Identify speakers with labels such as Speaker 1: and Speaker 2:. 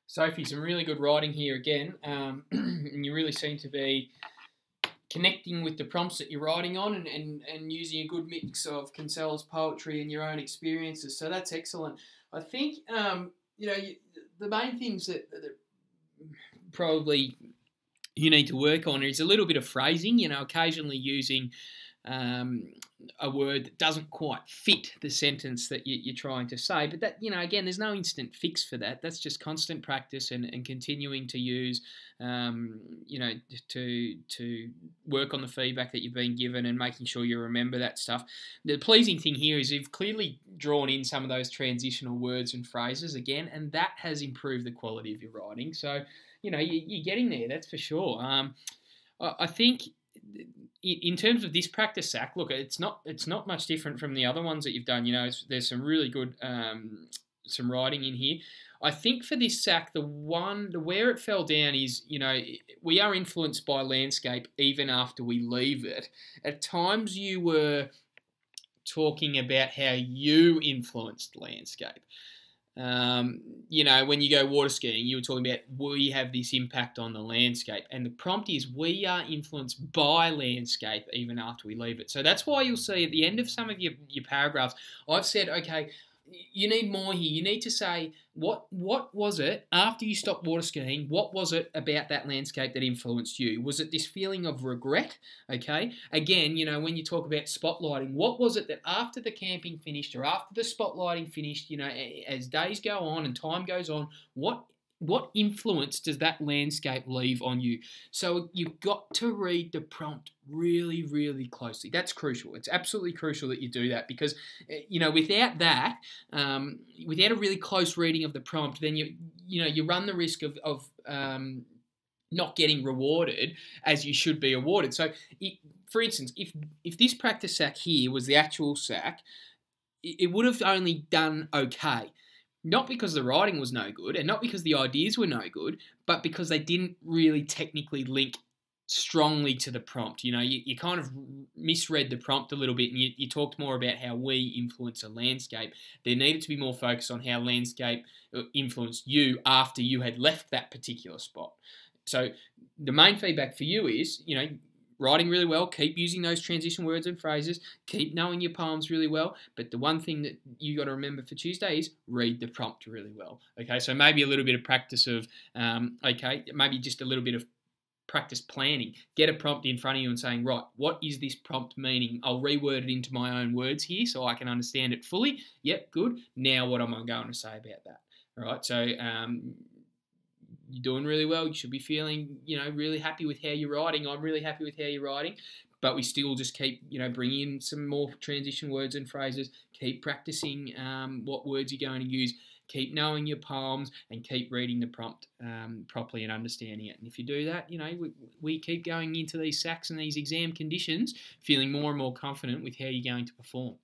Speaker 1: Sophie, some really good writing here again, and you really seem to be connecting with the prompts that you're writing on and using a good mix of Kinsella's poetry and your own experiences. So that's excellent. I think, the main things that probably you need to work on is a little bit of phrasing, occasionally using a word that doesn't quite fit the sentence that you're trying to say. But that, again, there's no instant fix for that. That's just constant practice and continuing to use, to work on the feedback that you've been given and making sure you remember that stuff. The pleasing thing here is you've clearly drawn in some of those transitional words and phrases again, and that has improved the quality of your writing. So, you're getting there, that's for sure. I think in terms of this practice sack, look, it's not much different from the other ones that you've done. There's some really good some writing in here. I think for this sack, the where it fell down is, we are influenced by landscape even after we leave it. At times you were talking about how you influenced landscape. When you go water skiing, you were talking about we have this impact on the landscape. And the prompt is we are influenced by landscape even after we leave it. So that's why you'll see at the end of some of your paragraphs, I've said, okay, you need more here. You need to say, what was it after you stopped water skiing? What was it about that landscape that influenced you? Was it this feeling of regret? Okay. Again, when you talk about spotlighting, what was it that after the camping finished or after the spotlighting finished, as days go on and time goes on, what influence does that landscape leave on you? So you've got to read the prompt really, really closely. That's crucial. It's absolutely crucial that you do that because, without that, without a really close reading of the prompt, then you run the risk of not getting rewarded as you should be awarded. So, for instance, if this practice sack here was the actual sack, it would have only done okay. Not because the writing was no good and not because the ideas were no good, but because they didn't really technically link strongly to the prompt. You kind of misread the prompt a little bit and you talked more about how we influence a landscape. There needed to be more focus on how landscape influenced you after you had left that particular spot. So the main feedback for you is, writing really well, keep using those transition words and phrases, keep knowing your poems really well, but the one thing that you got to remember for Tuesday is read the prompt really well. Okay, so maybe a little bit of practice of, maybe just a little bit of practice planning. Get a prompt in front of you and saying, right, what is this prompt meaning? I'll reword it into my own words here so I can understand it fully. Yep, good. Now what am I going to say about that? All right, so you're doing really well. You should be feeling, really happy with how you're writing. I'm really happy with how you're writing. But we still just keep, bring in some more transition words and phrases. Keep practicing what words you're going to use. Keep knowing your poems and keep reading the prompt properly and understanding it. And if you do that, we keep going into these sacks and these exam conditions feeling more and more confident with how you're going to perform.